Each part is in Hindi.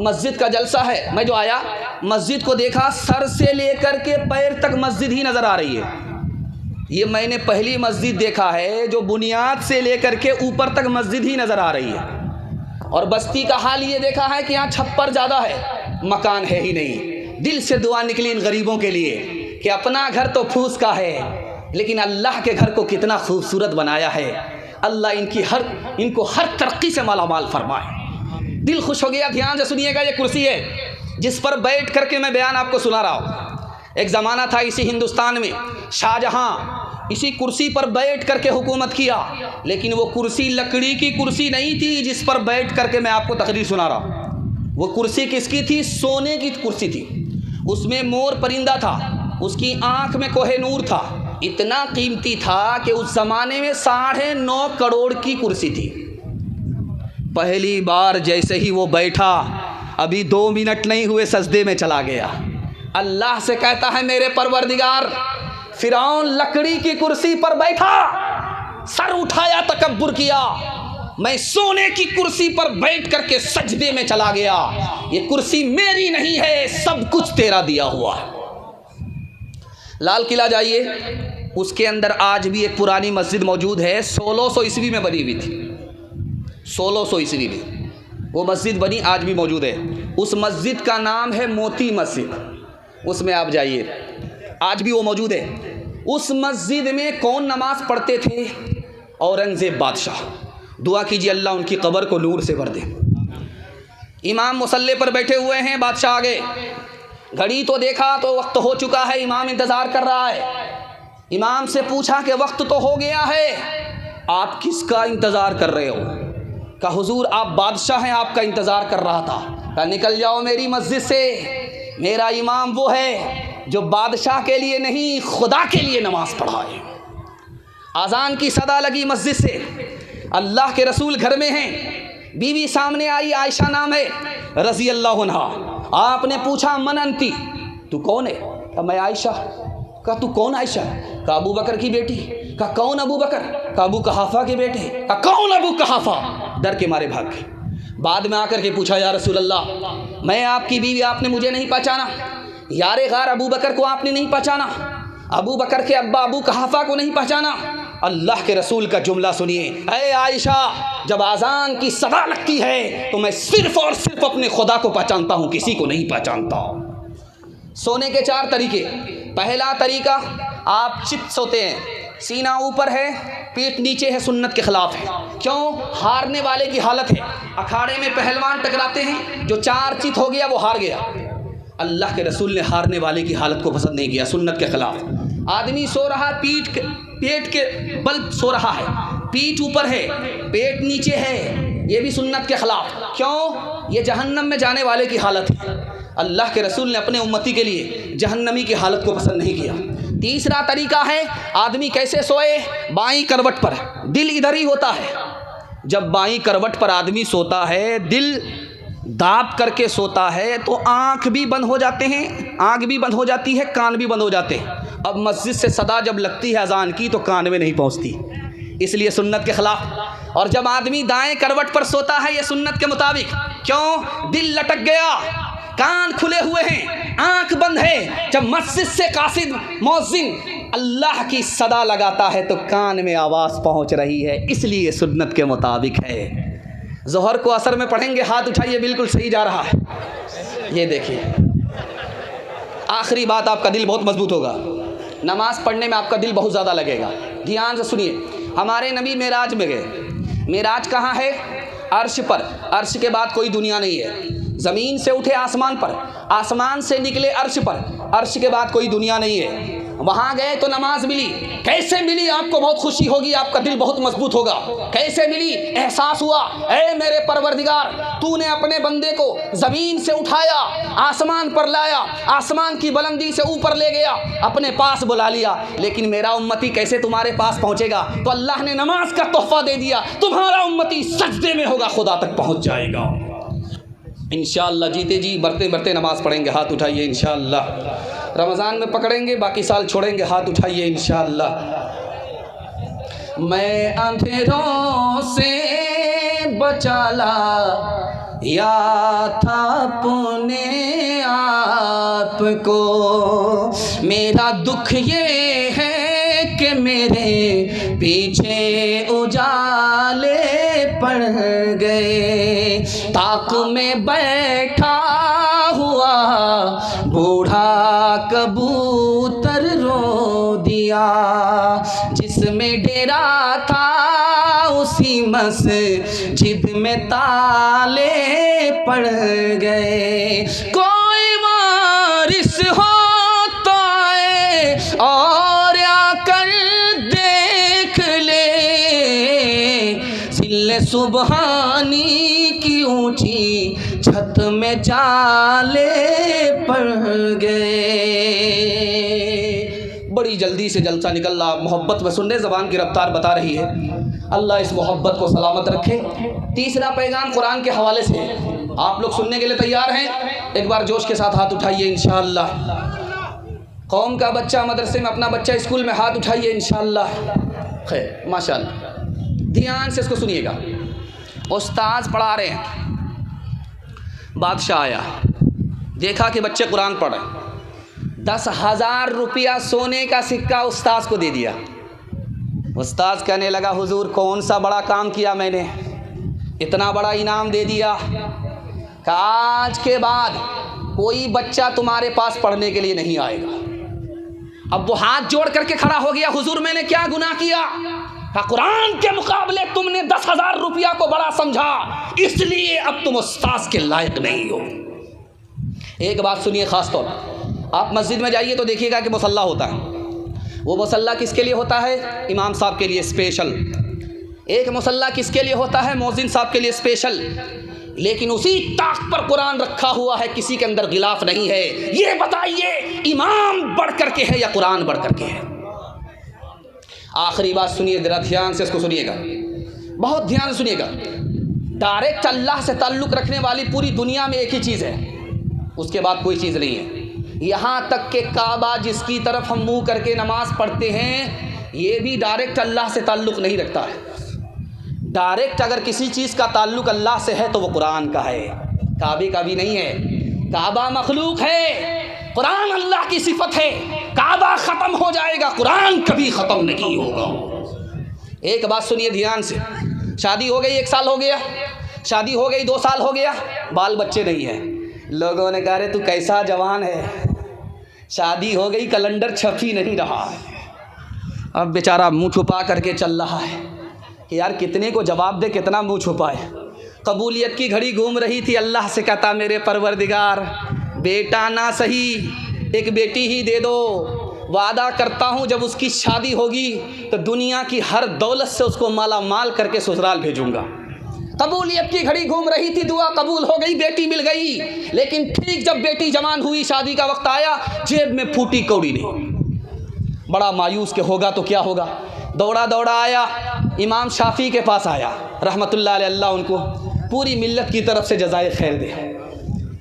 मस्जिद का जलसा है, मैं जो आया मस्जिद को देखा, सर से लेकर के पैर तक मस्जिद ही नज़र आ रही है। ये मैंने पहली मस्जिद देखा है जो बुनियाद से लेकर के ऊपर तक मस्जिद ही नज़र आ रही है। और बस्ती का हाल ये देखा है कि यहाँ छप्पर ज़्यादा है, मकान है ही नहीं। दिल से दुआ निकली इन गरीबों के लिए कि अपना घर तो फूस का है, लेकिन अल्लाह के घर को कितना खूबसूरत बनाया है। अल्लाह इनको हर तरक्की से मालामाल फरमाए। दिल खुश हो गया। ध्यान से सुनिएगा, ये कुर्सी है जिस पर बैठ करके मैं बयान आपको सुना रहा हूँ। एक ज़माना था इसी हिंदुस्तान में, शाहजहाँ इसी कुर्सी पर बैठ करके हुकूमत किया, लेकिन वो कुर्सी लकड़ी की कुर्सी नहीं थी जिस पर बैठ करके मैं आपको तकरीर सुना रहा हूँ। वो कुर्सी किसकी थी? सोने की कुर्सी थी। उसमें मोर परिंदा था, उसकी आँख में कोहे-नूर था। इतना कीमती था कि उस ज़माने में 9.5 करोड़ की कुर्सी थी। पहली बार जैसे ही वो बैठा, अभी 2 मिनट नहीं हुए सजदे में चला गया। अल्लाह से कहता है, मेरे परवरदिगार, फिरौन लकड़ी की कुर्सी पर बैठा, सर उठाया, तकब्बुर किया, मैं सोने की कुर्सी पर बैठ करके सजदे में चला गया। ये कुर्सी मेरी नहीं है, सब कुछ तेरा दिया हुआ है। लाल किला जाइए, उसके अंदर आज भी एक पुरानी मस्जिद मौजूद है, 1600 ईस्वी में बनी हुई थी। 1600 ईस्वी में वो मस्जिद बनी, आज भी मौजूद है। उस मस्जिद का नाम है मोती मस्जिद। उसमें आप जाइए, आज भी वो मौजूद है। उस मस्जिद में कौन नमाज पढ़ते थे? औरंगज़ेब बादशाह। दुआ कीजिए अल्लाह उनकी कब्र को नूर से भर दे। इमाम मुसल्ले पर बैठे हुए हैं, बादशाह आगे। घड़ी तो देखा तो वक्त हो चुका है, इमाम इंतज़ार कर रहा है। इमाम से पूछा कि वक्त तो हो गया है, आप किसका इंतज़ार कर रहे हो? कहा हुजूर आप बादशाह हैं, आपका इंतज़ार कर रहा था। कहा निकल जाओ मेरी मस्जिद से, मेरा इमाम वो है जो बादशाह के लिए नहीं खुदा के लिए नमाज़ पढ़ाए। आज़ान की सदा लगी मस्जिद से, अल्लाह के रसूल घर में हैं। बीवी सामने आई, आयशा नाम है रज़ी अल्लाह अन्हा। आपने पूछा मन अंती, तू कौन है? कहा मैं आयशा। कहा तू कौन आयशा? कहा अबू बकर की बेटी। कहा कौन अबू बकर? कहा अबू कहाफ़ा के बेटे। कहा कौन अबू कहाफ़ा? डर के मारे भाग गए। बाद में आकर के पूछा या रसूल अल्लाह, मैं आपकी बीवी, आपने मुझे नहीं पहचाना? यारे गार अबू बकर को आपने नहीं पहचाना? अबू बकर के अब्बा अबू कहाफ़ा को नहीं पहचाना? अल्लाह के रसूल का जुमला सुनिए, ऐ आयशा, जब आज़ान की सदा लगती है तो मैं सिर्फ़ और सिर्फ अपने खुदा को पहचानता हूँ, किसी को नहीं पहचानता। सोने के 4 तरीके। पहला तरीका, आप चित सोते हैं, सीना ऊपर है, पीठ नीचे है, सुन्नत के ख़िलाफ़ है। क्यों? हारने वाले की हालत है। अखाड़े में पहलवान टकराते हैं, जो 4 चित हो गया वो हार गया। अल्लाह के रसूल ने हारने वाले की हालत को पसंद नहीं किया, सुन्नत के ख़िलाफ़। आदमी सो रहा, पेट के बल सो रहा है, पीठ ऊपर है, पेट नीचे है, ये भी सुन्नत के ख़िलाफ़। क्यों? ये जहन्नम में जाने वाले की हालत है। अल्लाह के रसूल ने अपने उम्मती के लिए जहन्नमी की हालत को पसंद नहीं किया। तीसरा तरीका है, आदमी कैसे सोए? बाईं करवट पर, दिल इधर ही होता है। जब बाईं करवट पर आदमी सोता है, दिल दाब करके सोता है, तो आँख भी बंद हो जाते हैं, आँख भी बंद हो जाती है, कान भी बंद हो जाते हैं। अब मस्जिद से सदा जब लगती है अजान की तो कान में नहीं पहुँचती, इसलिए सुन्नत के ख़िलाफ़। और जब आदमी दाएं करवट पर सोता है, ये सुन्नत के मुताबिक। क्यों? दिल लटक गया, कान खुले हुए हैं, आँख बंद है। जब मस्जिद से कासिद मौज़िन अल्लाह की सदा लगाता है तो कान में आवाज़ पहुँच रही है, इसलिए सुन्नत के मुताबिक है। ज़ोहर को असर में पढ़ेंगे, हाथ उठाइए, बिल्कुल सही जा रहा है। ये देखिए, आखिरी बात, आपका दिल बहुत मजबूत होगा, नमाज़ पढ़ने में आपका दिल बहुत ज़्यादा लगेगा। ध्यान से सुनिए, हमारे नबी मेराज में गए। मेराज कहाँ है? अर्श पर। अर्श के बाद कोई दुनिया नहीं है। ज़मीन से उठे आसमान पर, आसमान से निकले अर्श पर, अर्श के बाद कोई दुनिया नहीं है। वहाँ गए तो नमाज मिली। कैसे मिली? आपको बहुत खुशी होगी, आपका दिल बहुत मजबूत होगा। कैसे मिली? एहसास हुआ, ऐ मेरे परवरदिगार, तूने अपने बंदे को ज़मीन से उठाया, आसमान पर लाया, आसमान की बुलंदी से ऊपर ले गया, अपने पास बुला लिया, लेकिन मेरा उम्मती कैसे तुम्हारे पास पहुँचेगा? तो अल्लाह ने नमाज का तोहफ़ा दे दिया, तुम्हारा उम्मती सजदे में होगा, खुदा तक पहुँच जाएगा। इंशाअल्लाह जीते जी बढ़ते बढ़ते नमाज़ पढ़ेंगे, हाथ उठाइए इंशाअल्लाह। रमज़ान में पकड़ेंगे, बाकी साल छोड़ेंगे, हाथ उठाइए इंशाअल्लाह। मैं अंधेरों से बचाला या था आपको। मेरा दुख ये है कि मेरे पीछे उजाले पड़ गए। ताक में बैठा हुआ बूढ़ा कबूतर रो दिया। जिसमें डेरा था उसी मस्जिद में ताले पड़ गए। कोई वारिस होता है और आकर देख ले। सिले सुबहानी की ऊंची छत में जाले पड़ गए। बड़ी जल्दी से जलसा निकल रहा, मोहब्बत में सुनने ज़बान की रफ्तार बता रही है। अल्लाह इस मोहब्बत को सलामत रखे। तीसरा पैगाम कुरान के हवाले से आप लोग सुनने के लिए तैयार हैं? एक बार जोश के साथ हाथ उठाइए इंशाअल्लाह। कौम का बच्चा मदरसे में, अपना बच्चा स्कूल में, हाथ उठाइए इंशाअल्लाह। खैर माशाअल्लाह, ध्यान से इसको सुनिएगा। उस्ताद पढ़ा रहे हैं, बादशाह आया, देखा कि बच्चे कुरान पढ़ रहे, 10,000 रुपया सोने का सिक्का उस्ताद को दे दिया। उस्ताद कहने लगा, हुजूर कौन सा बड़ा काम किया मैंने, इतना बड़ा इनाम दे दिया कि आज के बाद कोई बच्चा तुम्हारे पास पढ़ने के लिए नहीं आएगा। अब वो हाथ जोड़ करके खड़ा हो गया, हुजूर मैंने क्या गुनाह किया? कहा कुरान के मुकाबले तुमने 10,000 रुपया को बड़ा समझा, इसलिए अब तुम उस्ताद के लायक नहीं हो। एक बात सुनिए खास तौर, आप मस्जिद में जाइए तो देखिएगा कि मुसल्ला होता है। वो मुसल्ला किसके लिए होता है? इमाम साहब के लिए स्पेशल। एक मुसल्ला किसके लिए होता है? मौज़िन साहब के लिए स्पेशल। लेकिन उसी ताक पर कुरान रखा हुआ है, किसी के अंदर गिलाफ नहीं है। ये बताइए इमाम बढ़ करके है या कुरान बढ़ करके है? आखिरी बात सुनिए, जरा ध्यान से इसको सुनिएगा, बहुत ध्यान से सुनिएगा। डायरेक्ट अल्लाह से ताल्लुक़ रखने वाली पूरी दुनिया में एक ही चीज़ है, उसके बाद कोई चीज़ नहीं है। यहाँ तक कि काबा जिसकी तरफ हम मुँह करके नमाज़ पढ़ते हैं, ये भी डायरेक्ट अल्लाह से ताल्लुक़ नहीं रखता है। डायरेक्ट अगर किसी चीज़ का ताल्लुक़ अल्लाह से है तो वो कुरान का है, काबे का भी नहीं है। काबा मखलूक है, कुरान अल्लाह की सिफत है। काबा ख़त्म हो जाएगा, कुरान कभी ख़त्म नहीं होगा। एक बात सुनिए ध्यान से, शादी हो गई 1 साल हो गया, शादी हो गई 2 साल हो गया, बाल बच्चे नहीं हैं। लोगों ने कहा रे तू कैसा जवान है, शादी हो गई कैलेंडर छप ही नहीं रहा है। अब बेचारा मुंह छुपा करके चल रहा है कि यार कितने को जवाब दे, कितना मुंह छुपाए। कबूलियत की घड़ी घूम रही थी, अल्लाह से कहता मेरे परवरदिगार बेटा ना सही एक बेटी ही दे दो, वादा करता हूँ जब उसकी शादी होगी तो दुनिया की हर दौलत से उसको माला माल करके ससुराल भेजूँगा। कबूलियत की घड़ी घूम रही थी, दुआ कबूल हो गई, बेटी मिल गई। लेकिन ठीक जब बेटी जवान हुई, शादी का वक्त आया, जेब में फूटी कौड़ी नहीं। बड़ा मायूस के होगा तो क्या होगा। दौड़ा दौड़ा आया, इमाम शाफी के पास आया रहमतुल्लाह अलैह, अल्लाह उनको पूरी मिल्लत की तरफ से जज़ाए खैर दे।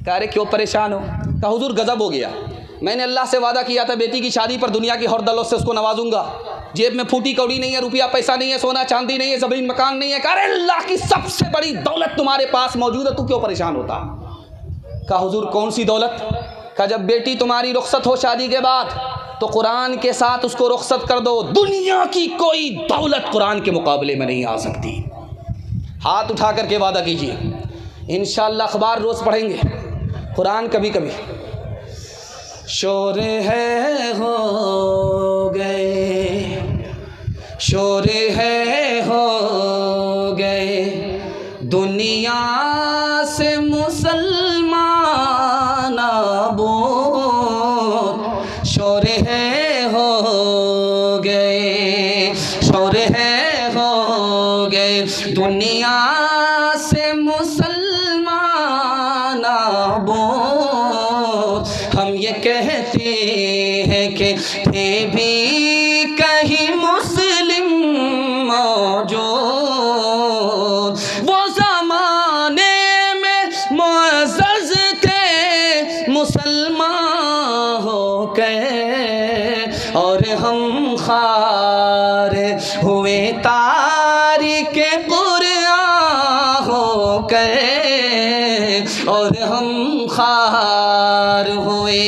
कह रहे क्यों परेशान हो? कहा हुजूर गज़ब हो गया, मैंने अल्लाह से वादा किया था बेटी की शादी पर दुनिया की हर दौलत से उसको नवाजूंगा, जेब में फूटी कौड़ी नहीं है, रुपया पैसा नहीं है, सोना चांदी नहीं है, ज़मीन मकान नहीं है। कह रहे अल्लाह की सबसे बड़ी दौलत तुम्हारे पास मौजूद है, तू क्यों परेशान होता? कहा हुजूर कौन सी दौलत? कहा जब बेटी तुम्हारी रुखसत हो शादी के बाद तो कुरान के साथ उसको रुखसत कर दो, दुनिया की कोई दौलत कुरान के मुकाबले में नहीं आ सकती। हाथ उठा करके वादा कीजिए, इंशाअल्लाह अखबार रोज़ पढ़ेंगे, कुरान कभी कभी। शोर है हो गए, शोर है हो गए, दुनिया से मुसलमान आबोद। शोर है हो गए, शोर है हो गए, दुनिया से मुसलमान आबोद। हम ये कहते हैं कि थे भी कहीं मुस्लिम मौजूद, वो ज़माने में मुअज़्ज़ज़ थे मुसलमान हो गए, और हम खार हुए तारिक कुरान हो गए, और हम गमखार हुए।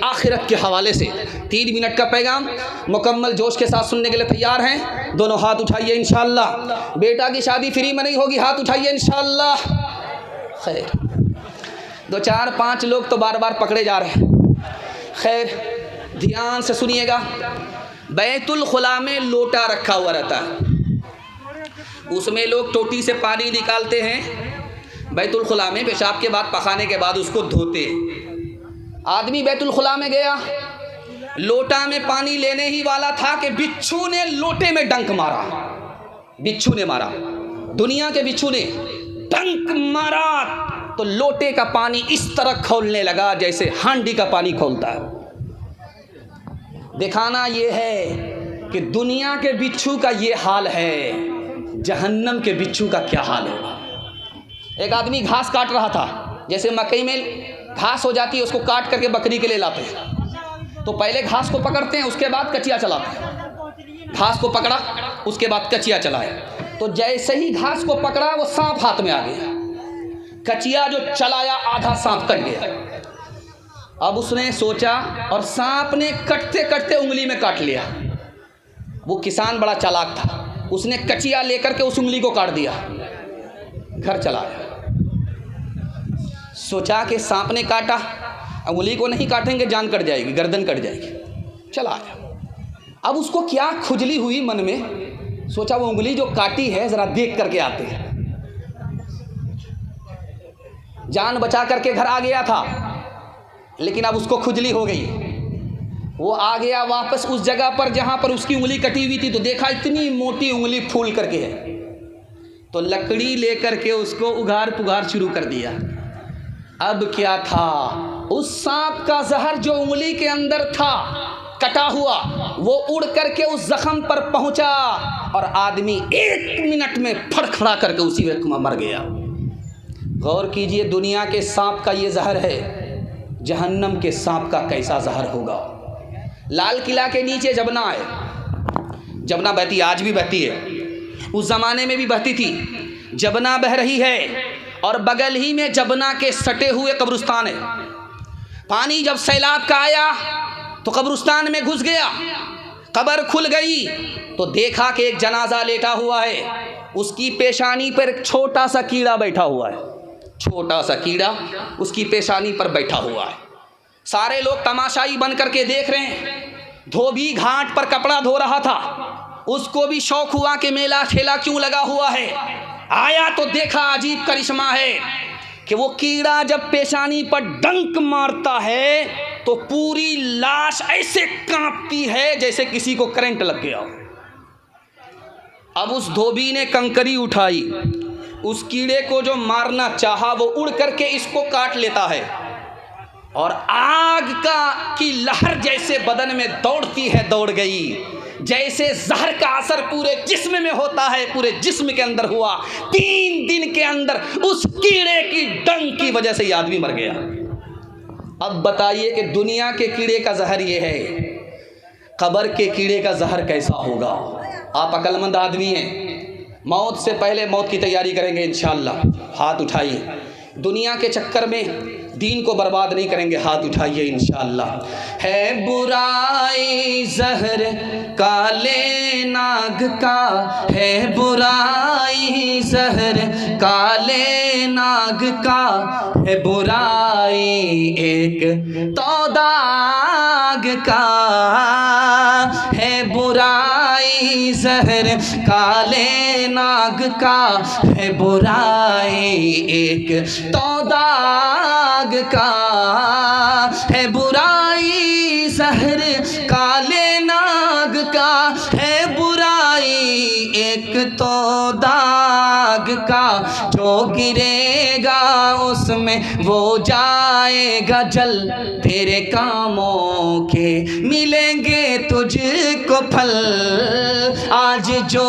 आखिरत के हवाले से 3 मिनट का पैगाम मुकम्मल जोश के साथ सुनने के लिए तैयार हैं? दोनों हाथ उठाइए इंशाअल्लाह। बेटा की शादी फ्री में नहीं होगी, हाथ उठाइए इंशाअल्लाह। खैर, 2 4 5 लोग तो बार बार पकड़े जा रहे हैं। खैर, ध्यान से सुनिएगा। बैतुल खुला में लोटा रखा हुआ रहता है, उसमें लोग टोटी से पानी निकालते हैं। बैतुल खुला में पेशाब के बाद, पखाने के बाद उसको धोते हैं। आदमी बैतुल खुला में गया, लोटा में पानी लेने ही वाला था कि बिच्छू ने लोटे में डंक मारा। बिच्छू ने मारा, दुनिया के बिच्छू ने डंक मारा तो लोटे का पानी इस तरह खौलने लगा जैसे हांडी का पानी खौलता है। दिखाना ये है कि दुनिया के बिच्छू का ये हाल है, जहन्नम के बिच्छू का क्या हाल होगा। एक आदमी घास काट रहा था, जैसे मकई में घास हो जाती है उसको काट करके बकरी के लिए लाते हैं, तो पहले घास को पकड़ते हैं, उसके बाद कचिया चलाते हैं। घास को पकड़ा, उसके बाद कचिया चलाए, तो जैसे ही घास को पकड़ा वो सांप हाथ में आ गया। कचिया जो चलाया आधा सांप कट गया। अब उसने सोचा, और सांप ने कटते कटते उंगली में काट लिया। वो किसान बड़ा चालाक था, उसने कचिया लेकर के उस उंगली को काट दिया, घर चला आया। सोचा कि सांप ने काटा, उंगली को नहीं काटेंगे जान कट जाएगी, गर्दन कट जाएगी, चला आया। अब उसको क्या खुजली हुई मन में, सोचा वो उंगली जो काटी है ज़रा देख करके आते हैं। जान बचा करके घर आ गया था, लेकिन अब उसको खुजली हो गई। वो आ गया वापस उस जगह पर जहाँ पर उसकी उंगली कटी हुई थी, तो देखा इतनी मोटी उंगली फूल करके है, तो लकड़ी लेकर के उसको उघाड़ पुघाड़ शुरू कर दिया। अब क्या था, उस सांप का जहर जो उंगली के अंदर था कटा हुआ, वो उड़ करके उस जख्म पर पहुंचा और आदमी 1 मिनट में फड़खड़ा करके उसी वक्त मर गया। गौर कीजिए, दुनिया के सांप का ये जहर है, जहन्नम के सांप का कैसा जहर होगा। लाल किला के नीचे जबना है, जबना बहती, आज भी बहती है, उस ज़माने में भी बहती थी। जबना बह रही है और बगल ही में जबना के सटे हुए कब्रिस्तान है। पानी जब सैलाब का आया तो कब्रिस्तान में घुस गया, कब्र खुल गई तो देखा कि एक जनाजा लेटा हुआ है, उसकी पेशानी पर एक छोटा सा कीड़ा बैठा हुआ है। छोटा सा कीड़ा उसकी पेशानी पर बैठा हुआ है। सारे लोग तमाशाई बन करके देख रहे हैं। धोबी घाट पर कपड़ा धो रहा था, उसको भी शौक हुआ कि मेला ठेला क्यों लगा हुआ है। आया तो देखा अजीब करिश्मा है कि वो कीड़ा जब पेशानी पर डंक मारता है तो पूरी लाश ऐसे कांपती है जैसे किसी को करंट लग गया। अब उस धोबी ने कंकरी उठाई, उस कीड़े को जो मारना चाहा वो उड़ करके इसको काट लेता है, और आग की लहर जैसे बदन में दौड़ती है, दौड़ गई। जैसे जहर का असर पूरे जिस्म में होता है, पूरे जिस्म के अंदर हुआ। 3 दिन के अंदर उस कीड़े की डंक की वजह से ये आदमी मर गया। अब बताइए कि दुनिया के कीड़े का जहर ये है, कब्र के कीड़े का जहर कैसा होगा। आप अक्लमंद आदमी हैं, मौत से पहले मौत की तैयारी करेंगे इंशाअल्लाह। हाथ उठाइए, दुनिया के चक्कर में दीन को बर्बाद नहीं करेंगे, हाथ उठाइए इंशाअल्लाह। है बुराई जहर काले नाग का, है बुराई जहर काले नाग का, है बुराई एक तो दाग का, है बुराई जहर काले नाग का, है बुराई एक तो दाग का, है बुराई जहर काले नाग का, है बुराई एक तो दाग का, जो गिरेगा उसमें वो जाएगा जल, तेरे कामों के मिलेंगे तुझको फल, आज जो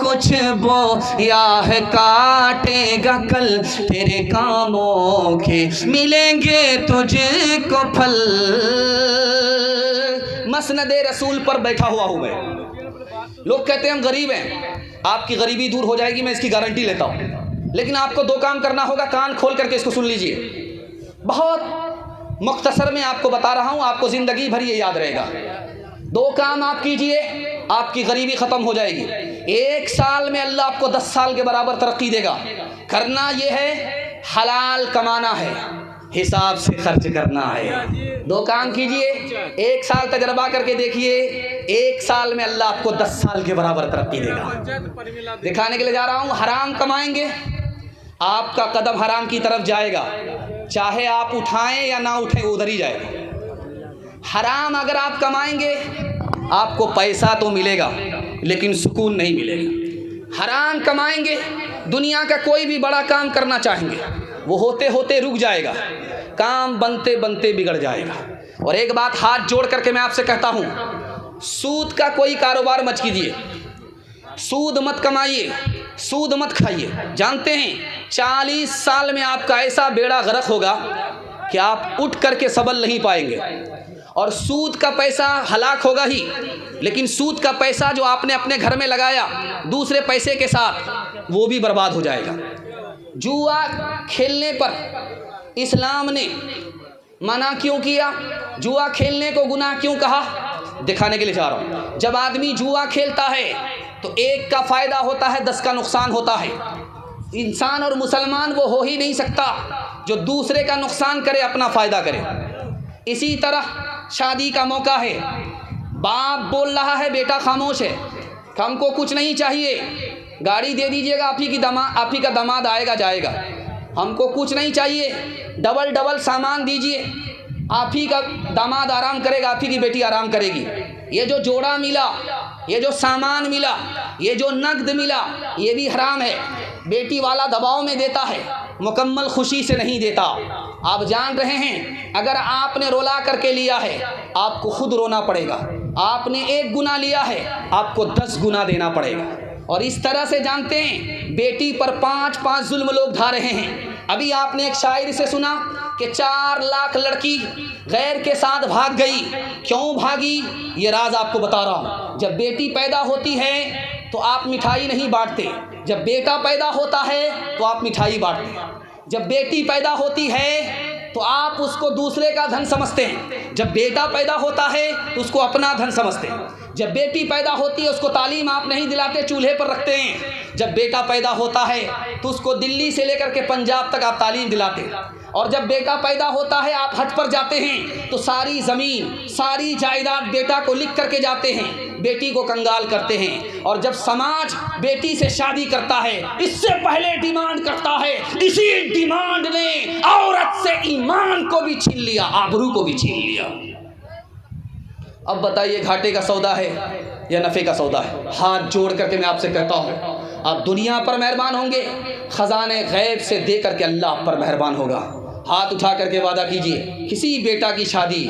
कुछ बोया है काटेगा कल, तेरे कामों के मिलेंगे तुझको फल। मसनदे रसूल पर बैठा हुआ हूँ मैं। लोग कहते हैं हम गरीब हैं, आपकी गरीबी दूर हो जाएगी, मैं इसकी गारंटी लेता हूँ। लेकिन आपको दो काम करना होगा, कान खोल करके इसको सुन लीजिए। बहुत मुख्तसर में आपको बता रहा हूँ, आपको ज़िंदगी भर ये याद रहेगा। दो काम आप कीजिए, आपकी गरीबी ख़त्म हो जाएगी। 1 साल में अल्लाह आपको 10 साल के बराबर तरक्की देगा। करना ये है, हलाल कमाना है, हिसाब से खर्च करना है। दो काम कीजिए, 1 साल तजर्बा करके देखिए, 1 साल में अल्लाह आपको 10 साल के बराबर तरक्की देगा। दिखाने के लिए जा रहा हूँ, हराम कमाएंगे, आपका कदम हराम की तरफ जाएगा, चाहे आप उठाएं या ना उठें, उधर ही जाएगा। हराम अगर आप कमाएंगे, आपको पैसा तो मिलेगा लेकिन सुकून नहीं मिलेगा। हराम कमाएंगे, दुनिया का कोई भी बड़ा काम करना चाहेंगे, वो होते होते रुक जाएगा, काम बनते बनते बिगड़ जाएगा। और एक बात हाथ जोड़ करके मैं आपसे कहता हूँ, सूद का कोई कारोबार मत कीजिए, सूद मत कमाइए, सूद मत खाइए। जानते हैं 40 साल में आपका ऐसा बेड़ा गर्क होगा कि आप उठ करके सबल नहीं पाएंगे। और सूद का पैसा हलाक होगा ही, लेकिन सूद का पैसा जो आपने अपने घर में लगाया दूसरे पैसे के साथ, वो भी बर्बाद हो जाएगा। जुआ खेलने पर इस्लाम ने मना क्यों किया? जुआ खेलने को गुनाह क्यों कहा? दिखाने के लिए चाह रहा हूँ। जब आदमी जुआ खेलता है तो एक का फ़ायदा होता है, 10 का नुकसान होता है। इंसान और मुसलमान वो हो ही नहीं सकता जो दूसरे का नुकसान करे, अपना फ़ायदा करे। इसी तरह शादी का मौका है, बाप बोल रहा है बेटा खामोश है, हमको कुछ नहीं चाहिए, गाड़ी दे दीजिएगा, आप ही का दामाद आएगा जाएगा, हमको कुछ नहीं चाहिए, डबल डबल सामान दीजिए, आप ही का दामाद आराम करेगा, आप ही की बेटी आराम करेगी। ये जो जोड़ा मिला, ये जो सामान मिला, ये जो नकद मिला, ये भी हराम है। बेटी वाला दबाव में देता है, मुकम्मल खुशी से नहीं देता। आप जान रहे हैं, अगर आपने रोला करके लिया है, आपको खुद रोना पड़ेगा। आपने 1 गुना लिया है, आपको 10 गुना देना पड़ेगा। और इस तरह से जानते हैं, बेटी पर 5-5 जुल्म लोग ढा रहे हैं। अभी आपने एक शायरी से सुना कि 4 लाख लड़की गैर के साथ भाग गई। क्यों भागी? ये राज आपको बता रहा हूँ। जब बेटी पैदा होती है तो आप मिठाई नहीं बांटते, जब बेटा पैदा होता है तो आप मिठाई बांटते हैं। जब बेटी पैदा होती है तो आप उसको दूसरे का धन समझते हैं, जब बेटा पैदा होता है तो उसको अपना धन समझते हैं। जब बेटी पैदा होती है उसको तालीम आप नहीं दिलाते, चूल्हे पर रखते हैं। जब बेटा पैदा होता है तो उसको दिल्ली से लेकर के पंजाब तक आप तालीम दिलाते हैं। और जब बेटा पैदा होता है आप हज पर जाते हैं तो सारी ज़मीन, सारी जायदाद बेटा को लिख करके जाते हैं, बेटी को कंगाल करते हैं। और जब समाज बेटी से शादी करता है, इससे पहले डिमांड करता है, इसी डिमांड ने औरत से ईमान को भी छीन लिया, आबरू को भी छीन लिया। अब बताइए, घाटे का सौदा है या नफ़े का सौदा है? हाथ जोड़ करके मैं आपसे कहता हूँ, आप दुनिया पर मेहरबान होंगे, ख़जाने गैब से दे करके अल्लाह आप पर मेहरबान होगा। हाथ उठा करके वादा कीजिए, किसी बेटा की शादी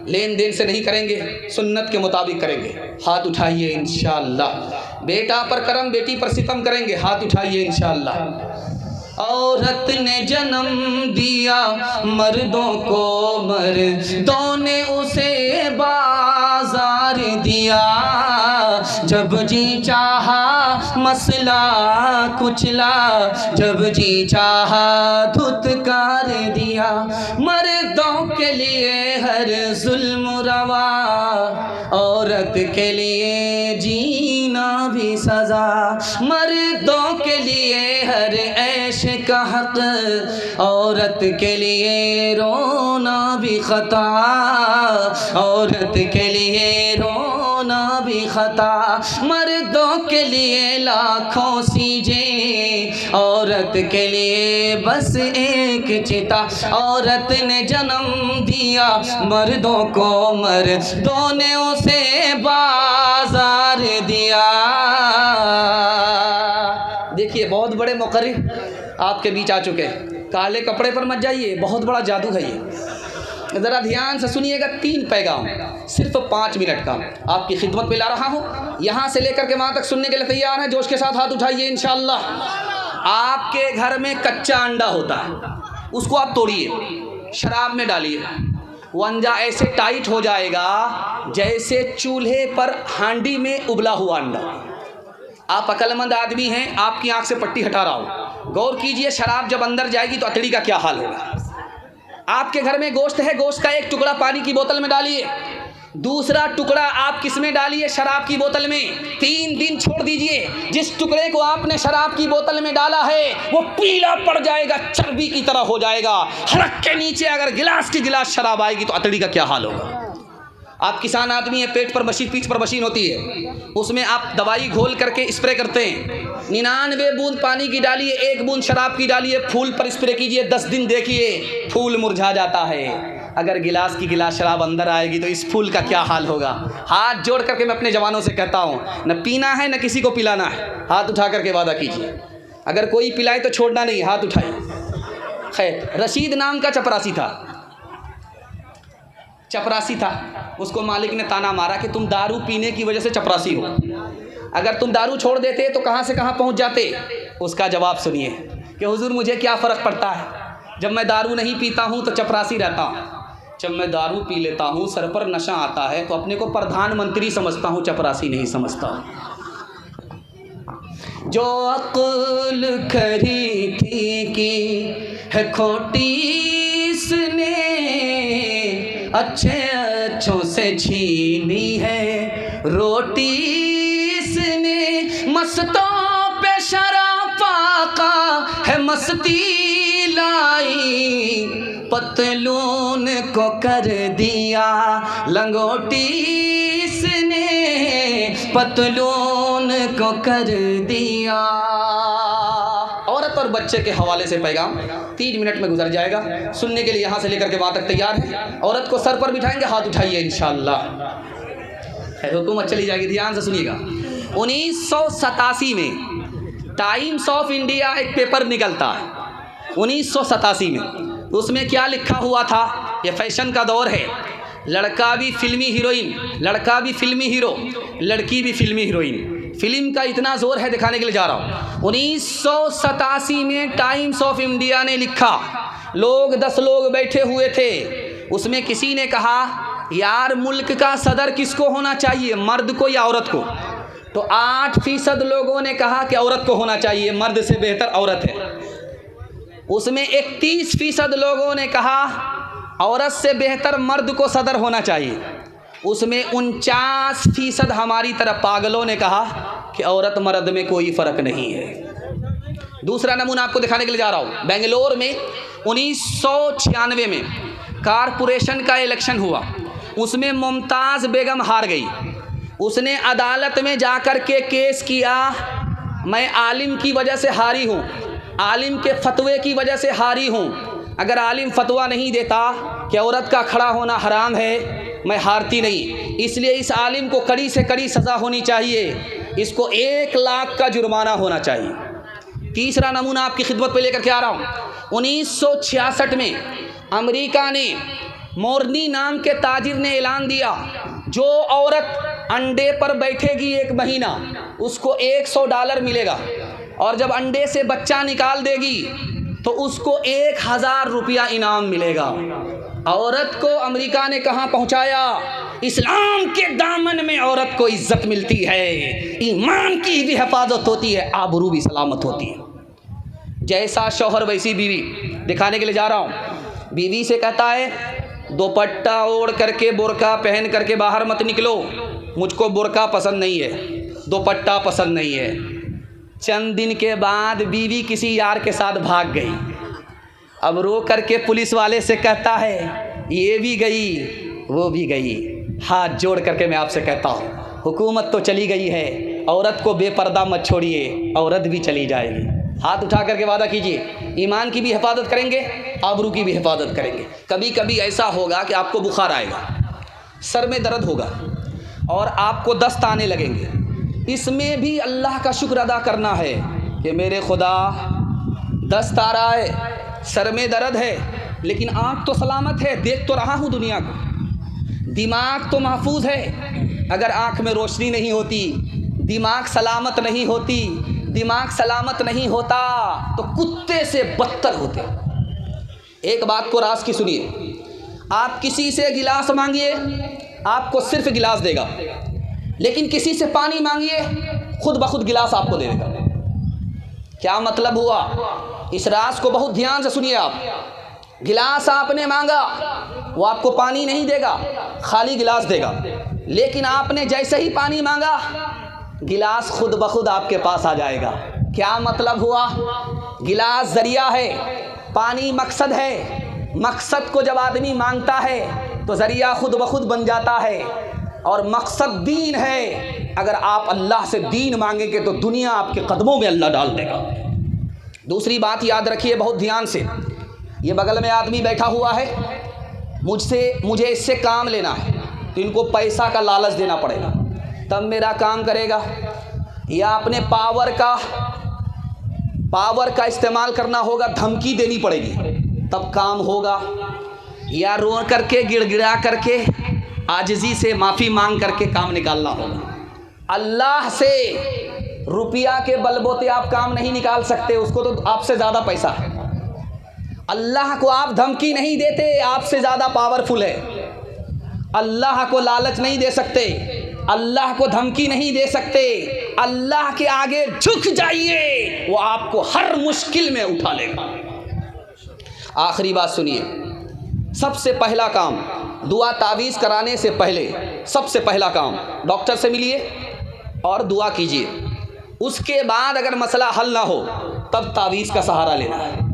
लेन देन से नहीं करेंगे, सुन्नत के मुताबिक करेंगे। हाथ उठाइए इंशाअल्लाह। बेटा पर करम, बेटी पर सितम करेंगे, हाथ उठाइए इंशाअल्लाह। औरत ने जन्म दिया मर्दों को, मर्दों ने उसे बाजार दिया। जब जी चाहा मसला कुचला, जब जी चाहा धुतकार दिया। मर्दों के लिए हर जुल्म रवा, औरत के लिए जीना भी सजा। मर्दों के लिए हर ऐश का हक, औरत के लिए रोना भी खता। औरत के लिए रोना भी खता। मर्दों के लिए लाखों सीजें, औरत के लिए बस एक चिता। औरत ने जन्म दिया मर्दों को, मर्दों ने उसे बाजार दिया। देखिए, बहुत बड़े मुक़र्रिर आपके बीच आ चुके हैं। काले कपड़े पर मत जाइए, बहुत बड़ा जादू है ये। ज़रा ध्यान से सुनिएगा, 3 पैगाम सिर्फ 5 मिनट का आपकी खिदमत में ला रहा हूँ। यहाँ से लेकर के वहाँ तक सुनने के लिए तैयार हैं? जोश के साथ हाथ उठाइए इंशाअल्लाह। आपके घर में कच्चा अंडा होता है, उसको आप तोड़िए, शराब में डालिए, वो अंडा ऐसे टाइट हो जाएगा जैसे चूल्हे पर हांडी में उबला हुआ अंडा। आप अक्लमंद आदमी हैं, आपकी आंख से पट्टी हटा रहा हूँ, गौर कीजिए, शराब जब अंदर जाएगी तो अतड़ी का क्या हाल होगा। आपके घर में गोश्त है, गोश्त का एक टुकड़ा पानी की बोतल में डालिए, दूसरा टुकड़ा आप किस में डालिए, शराब की बोतल में। 3 दिन छोड़ दीजिए, जिस टुकड़े को आपने शराब की बोतल में डाला है वो पीला पड़ जाएगा, चर्बी की तरह हो जाएगा। हड़क के नीचे अगर गिलास की गिलास शराब आएगी तो अतड़ी का क्या हाल होगा। आप किसान आदमी हैं, पेट पर मशीन, पीठ पर मशीन होती है, उसमें आप दवाई घोल करके स्प्रे करते हैं। 99 बूंद पानी की डालिए, 1 बूंद शराब की डालिए, फूल पर स्प्रे कीजिए, 10 दिन देखिए फूल मुरझा जाता है। अगर गिलास की गिलास शराब अंदर आएगी तो इस फूल का क्या हाल होगा। हाथ जोड़ करके मैं अपने जवानों से कहता हूँ, न पीना है न किसी को पिलाना है, हाथ उठा करके वादा कीजिए। अगर कोई पिलाए तो छोड़ना नहीं, हाथ उठाइए। खैर, रशीद नाम का चपरासी था, उसको मालिक ने ताना मारा कि तुम दारू पीने की वजह से चपरासी हो, अगर तुम दारू छोड़ देते तो कहाँ से कहाँ पहुँच जाते। उसका जवाब सुनिए कि हुजूर मुझे क्या फ़र्क पड़ता है, जब मैं दारू नहीं पीता हूँ तो चपरासी रहता हूँ, जब मैं दारू पी लेता हूँ सर पर नशा आता है तो अपने को प्रधानमंत्री समझता हूँ, चपरासी नहीं समझता। जो अक्ल खरीदी की है खोटी इसने, अच्छे अच्छों से छीनी है रोटी इसने। मस्तों पे शराफा का है मस्ती लाई, पतलून को कर दिया लंगोटी इसने, पतलून को कर दिया। औरत और बच्चे के हवाले से पैगाम 3 मिनट में गुजर जाएगा, सुनने के लिए यहाँ से लेकर के वहाँ तक तैयार है। औरत को सर पर बिठाएंगे, हाथ उठाइए इंशाअल्लाह, हुकूमत चली जाएगी। ध्यान से सुनिएगा। 1987 में टाइम्स ऑफ इंडिया एक पेपर निकलता है, 1987 में। उसमें क्या लिखा हुआ था, ये फैशन का दौर है, लड़का भी फिल्मी हीरोइन, लड़का भी फिल्मी हीरो, लड़की भी फिल्मी हीरोइन। फिल्म का इतना ज़ोर है, दिखाने के लिए जा रहा हूँ। 1987 में टाइम्स ऑफ इंडिया ने लिखा, 10 लोग बैठे हुए थे, उसमें किसी ने कहा यार मुल्क का सदर किसको होना चाहिए, मर्द को या औरत को। तो 8% लोगों ने कहा कि औरत को होना चाहिए, मर्द से बेहतर औरत है। उसमें 31% लोगों ने कहा औरत से बेहतर मर्द को सदर होना चाहिए। उसमें 49% हमारी तरह पागलों ने कहा कि औरत मर्द में कोई फ़र्क नहीं है। दूसरा नमूना आपको दिखाने के लिए जा रहा हूँ। बेंगलोर में 1996 में कारपोरेशन का इलेक्शन हुआ, उसमें मुमताज़ बेगम हार गई। उसने अदालत में जाकर के केस किया, मैं आलिम की वजह से हारी हूँ, आलिम के फतवे की वजह से हारी हूँ। अगर आलिम फतवा नहीं देता कि औरत का खड़ा होना हराम है, मैं हारती नहीं। इसलिए इस आलिम को कड़ी से कड़ी सज़ा होनी चाहिए, इसको 1 लाख का जुर्माना होना चाहिए। तीसरा नमूना आपकी खिदमत पे लेकर के आ रहा हूँ। 1966 में अमेरिका ने मोरनी नाम के ताजिर ने ऐलान दिया, जो औरत अंडे पर बैठेगी 1 महीना उसको $100 मिलेगा, और जब अंडे से बच्चा निकाल देगी तो उसको 1000 रुपया इनाम मिलेगा। औरत को अमेरिका ने कहाँ पहुँचाया, इस्लाम के दामन में औरत को इज्जत मिलती है, ईमान की भी हिफाजत होती है, आबरू भी सलामत होती है। जैसा शौहर वैसी बीवी, दिखाने के लिए जा रहा हूँ। बीवी से कहता है दोपट्टा ओढ़ करके बुर्का पहन करके बाहर मत निकलो, मुझको बुर्का पसंद नहीं है, दोपट्टा पसंद नहीं है। चंद दिन के बाद बीवी किसी यार के साथ भाग गई। अब रो करके पुलिस वाले से कहता है ये भी गई वो भी गई। हाथ जोड़ करके मैं आपसे कहता हूँ, हुकूमत तो चली गई है, औरत को बेपर्दा मत छोड़िए, औरत भी चली जाएगी। हाथ उठा करके वादा कीजिए, ईमान की भी हिफाजत करेंगे, आबरू की भी हिफाजत करेंगे। कभी कभी ऐसा होगा कि आपको बुखार आएगा, सर में दर्द होगा और आपको दस्त आने लगेंगे। इसमें भी अल्लाह का शुक्र अदा करना है कि मेरे खुदा दस्त आ रहा है, सर में दर्द है, लेकिन आँख तो सलामत है, देख तो रहा हूँ दुनिया को। दिमाग तो महफूज है, अगर आँख में रोशनी नहीं होती, दिमाग सलामत नहीं होती, दिमाग सलामत नहीं होता तो कुत्ते से बदतर होते। एक बात को राज की सुनिए, आप किसी से गिलास मांगिए आपको सिर्फ गिलास देगा, लेकिन किसी से पानी मांगिए खुद ब खुद गिलास आपको दे देगा। क्या मतलब हुआ? इस राज को बहुत ध्यान से सुनिए आप। गिलास आपने मांगा, वो आपको पानी नहीं देगा, खाली गिलास देगा। लेकिन आपने जैसे ही पानी मांगा, गिलास खुद ब खुद आपके पास आ जाएगा। क्या मतलब हुआ? गिलास जरिया है, पानी मकसद है। मकसद को जब आदमी मांगता है तो जरिया खुद ब खुद बन जाता है। और मकसद दीन है। अगर आप अल्लाह से दीन मांगेंगे तो दुनिया आपके कदमों में अल्लाह डाल देगा। दूसरी बात याद रखिए बहुत ध्यान से। ये बगल में आदमी बैठा हुआ है, मुझे इससे काम लेना है, तो इनको पैसा का लालच देना पड़ेगा तब मेरा काम करेगा। या अपने पावर का इस्तेमाल करना होगा, धमकी देनी पड़ेगी तब काम होगा। या रो करके गिड़गिड़ा करके आजिज़ी से माफ़ी मांग करके काम निकालना होगा। अल्लाह से रुपया के बलबूते आप काम नहीं निकाल सकते, उसको तो आपसे ज़्यादा पैसा है। अल्लाह को आप धमकी नहीं देते, आपसे ज़्यादा पावरफुल है। अल्लाह को लालच नहीं दे सकते, अल्लाह को धमकी नहीं दे सकते। अल्लाह के आगे झुक जाइए, वो आपको हर मुश्किल में उठा लेगा। आखिरी बात सुनिए, सबसे पहला काम दुआ तावीज़ कराने से पहले सबसे पहला काम डॉक्टर से मिलिए और दुआ कीजिए। उसके बाद अगर मसला हल ना हो तब तावीज़ का सहारा लेना है।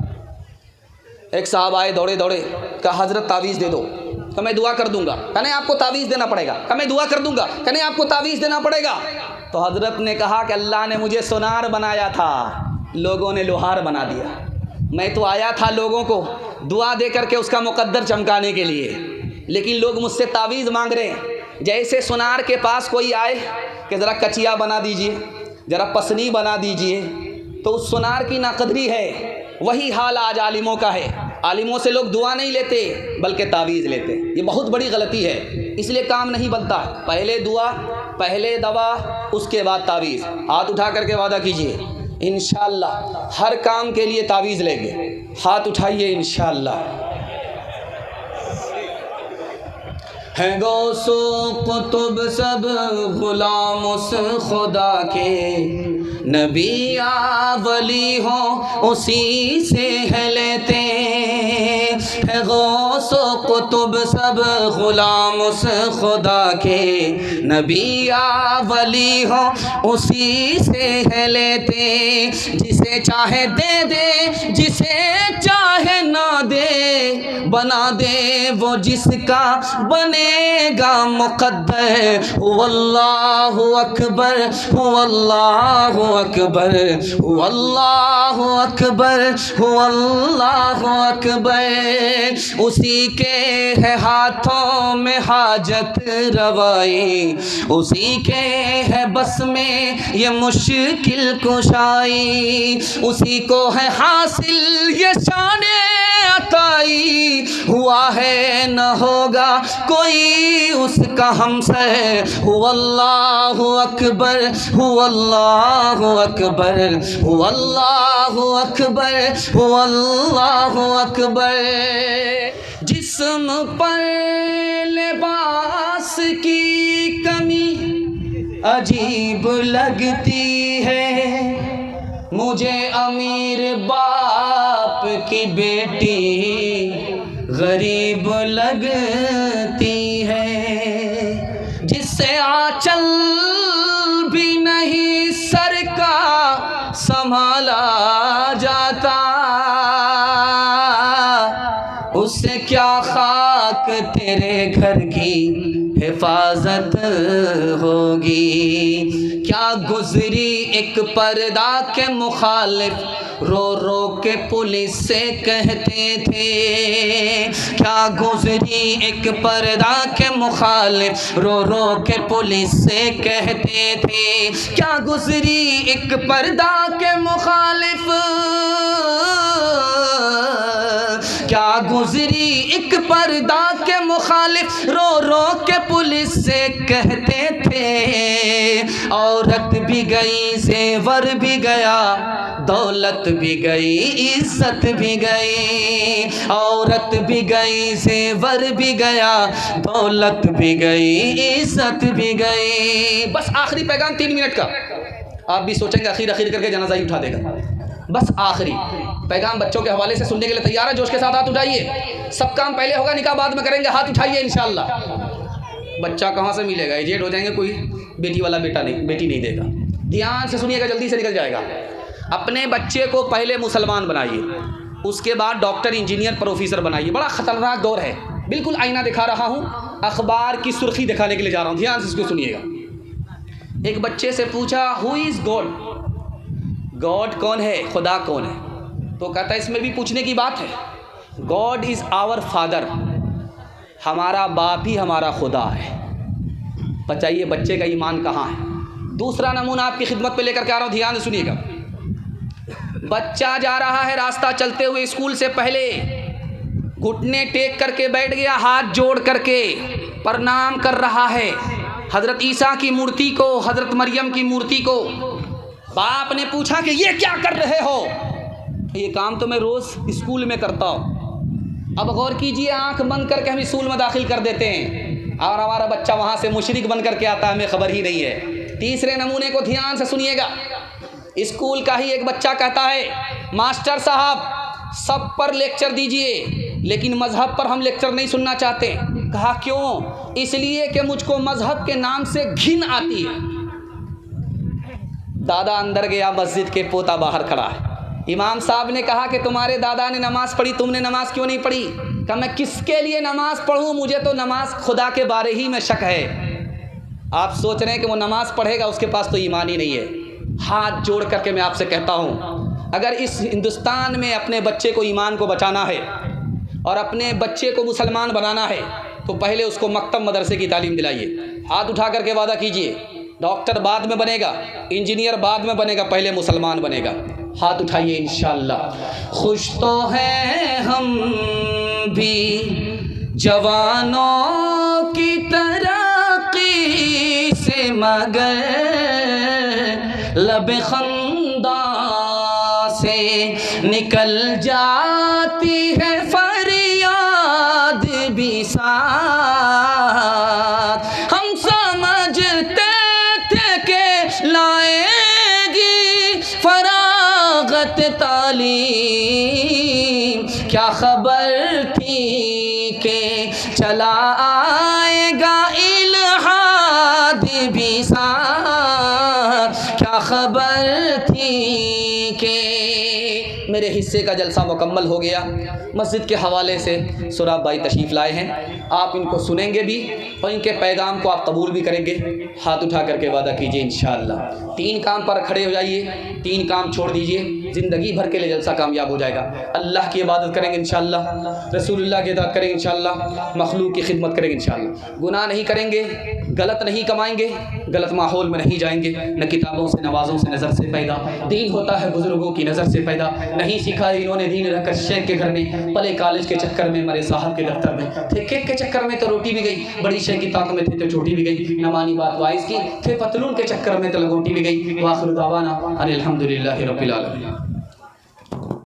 एक साहब आए दौड़े दौड़े, कहा हज़रत तावीज़ दे दो। तो मैं दुआ कर दूंगा। कहने आपको तावीज़ देना पड़ेगा। कहा मैं दुआ कर दूंगा। कहने आपको तावीज़ देना पड़ेगा। तो हज़रत ने कहा कि अल्लाह ने मुझे सोनार बनाया था, लोगों ने लोहार बना दिया। मैं तो आया था लोगों को दुआ दे करके उसका मुकद्दर चमकाने के लिए, लेकिन लोग मुझसे तावीज़ मांग रहे हैं। जैसे सोनार के पास कोई आए कि ज़रा कचिया बना दीजिए, ज़रा पसनी बना दीजिए, तो उस सोनार की नाकदरी है। वही हाल आज आलिमों का है। आलिमों से लोग दुआ नहीं लेते बल्कि तावीज़ लेते। ये बहुत बड़ी गलती है, इसलिए काम नहीं बनता। पहले दुआ, पहले दवा, उसके बाद तावीज़। हाथ उठा करके वादा कीजिए इंशाअल्लाह हर काम के लिए तावीज़ लेंगे। हाथ उठाइए इंशाअल्लाह। है गौसो कुतुब सब गुलाम उस खुदा के, नबी वली हो उसी से है लेते। है गौसो कुतुब सब गुलाम उस खुदा के, नबी वली हो उसी से है लेते। जिसे चाहे दे दे, जिसे चाहे ना दे, बना दे वो जिसका बनेगा मुक़द्दर। हुवल्लाहु अकबर, हुवल्लाहु अकबर, हुवल्लाहु अकबर, हुवल्लाहु अकबर। उसी के है हाथों में हाजत रवाई, उसी के है बस में ये मुश्किल कुशाई, उसी को है हासिल ये शाने अताई। हुआ है न होगा कोई उसका हमसे। हुवल्लाहु अकबर, हुवल्लाहु अकबर, हुवल्लाहु अकबर, हुवल्लाहु अकबर। जिस्म पर लिबास की कमी अजीब लगती है, मुझे अमीर बाप की बेटी गरीब लगती है। जिससे आंचल भी नहीं सर का संभाला जाता, उससे क्या खाक तेरे घर की हिफाजत होगी। क्या गुजरी एक पर्दा के मुखालिफ रो रो के पुलिस से कहते थे। क्या गुजरी एक पर्दा के मुखालिफ रो रो के पुलिस से कहते थे। क्या गुजरी एक पर्दा के मुखालिफ, क्या गुजरी एक पर्दा के मुखालिफ रो रो के पुलिस से कहते थे। औरत भी गई, ज़ेवर भी गया, दौलत भी गई, इज्जत भी गई। औरत भी गई, ज़ेवर भी गया, दौलत भी गई, इज्जत भी गई। बस आखिरी पैगाम 3 मिनट का। आप भी सोचेंगे आखिर करके जनाजा ही उठा देगा। बस आखिरी पैगाम बच्चों के हवाले से सुनने के लिए तैयार है? जोश के साथ हाथ उठाइए। सब काम पहले होगा, निकाह बाद में करेंगे। हाथ उठाइए इंशाअल्लाह। बच्चा कहाँ से मिलेगा? एजेड हो जाएंगे, कोई बेटी वाला बेटा नहीं, बेटी नहीं देगा। ध्यान से सुनिएगा, जल्दी से निकल जाएगा। अपने बच्चे को पहले मुसलमान बनाइए, उसके बाद डॉक्टर, इंजीनियर, प्रोफेसर बनाइए। बड़ा ख़तरनाक दौर है। बिल्कुल आईना दिखा रहा हूँ, अखबार की सुर्खी दिखाने के लिए जा रहा हूँ। ध्यान से इसको सुनिएगा। एक बच्चे से पूछा, हु इज़ गॉड? गॉड कौन है, खुदा कौन है? तो कहता है इसमें भी पूछने की बात है। गॉड इज़ आवर फादर, हमारा बाप ही हमारा खुदा है। बताइए बच्चे का ईमान कहाँ है? दूसरा नमूना आपकी खिदमत पे लेकर के आ रहा हूँ, ध्यान से सुनिएगा। बच्चा जा रहा है, रास्ता चलते हुए स्कूल से पहले घुटने टेक करके बैठ गया, हाथ जोड़ करके प्रणाम कर रहा है हज़रत ईसा की मूर्ति को, हज़रत मरियम की मूर्ति को। बाप ने पूछा कि ये क्या कर रहे हो? ये काम तो मैं रोज़ स्कूल में करता हूँ। अब गौर कीजिए, आंख बंद करके हम स्कूल में दाखिल कर देते हैं और हमारा बच्चा वहाँ से मुशरिक बन करके आता है, हमें खबर ही नहीं है। तीसरे नमूने को ध्यान से सुनिएगा। स्कूल का ही एक बच्चा कहता है, मास्टर साहब सब पर लेक्चर दीजिए, लेकिन मज़हब पर हम लेक्चर नहीं सुनना चाहते। कहा क्यों? इसलिए कि मुझको मज़हब के नाम से घिन आती है। दादा अंदर गया मस्जिद के, पोता बाहर खड़ा है। इमाम साहब ने कहा कि तुम्हारे दादा ने नमाज़ पढ़ी, तुमने नमाज़ क्यों नहीं पढ़ी? कहा मैं किसके लिए नमाज़ पढ़ूँ, मुझे तो नमाज खुदा के बारे ही में शक है। आप सोच रहे हैं कि वो नमाज़ पढ़ेगा, उसके पास तो ईमान ही नहीं है। हाथ जोड़ करके मैं आपसे कहता हूँ, अगर इस हिंदुस्तान में अपने बच्चे को ईमान को बचाना है और अपने बच्चे को मुसलमान बनाना है, तो पहले उसको मकतब मदरसे की तालीम दिलाइए। हाथ उठा करके वादा कीजिए, डॉक्टर बाद में बनेगा, इंजीनियर बाद में बनेगा, पहले मुसलमान बनेगा। हाथ उठाइए इंशाअल्लाह। खुश तो हैं हम भी जवानों की तरक्की से, मगर लब खंदा से निकल जाती है फरियाद भी साथ। हम समझते थे कि लाएगी फरागत तालीम, क्या खबर थी कि चला आएगा इल्हाद भी साथ। क्या खबर थी कि मेरे हिस्से का जलसा मुकम्मल हो गया। मस्जिद के हवाले से सुराब भाई तशरीफ़ लाए हैं, आप इनको सुनेंगे भी और इनके पैगाम को आप कबूल भी करेंगे। हाथ उठा करके वादा कीजिए इंशाअल्लाह। 3 काम पर खड़े हो जाइए, 3 काम छोड़ दीजिए, ज़िंदगी भर के लिए जलसा कामयाब हो जाएगा। अल्लाह की इबादत करेंगे इंशाअल्लाह, रसूलुल्लाह की इताअत करेंगे इंशाअल्लाह, मखलूक की खिदमत करेंगे इंशाअल्लाह। गुनाह नहीं करेंगे, गलत नहीं कमाएंगे, गलत माहौल में नहीं जाएंगे। न किताबों से, नवाज़ों से, नज़र से पैदा दीन होता है, बुजुर्गों की नज़र से पैदा। नहीं सीखा इन्होंने दीन रहकर शेख के घर में, पले कॉलेज के चक्कर में, मरे साहब के दफ्तर में थे, केक के चक्कर में तो रोटी भी गई, बड़ी शेख की ताक में थे तो छोटी भी गई। न मानी बात वाइज की, थे पतलून के चक्कर में तो लगोटी भी गई। वाखिर दावाना अनिल हम्दुलिल्लाहि रब्बिल आलमीन।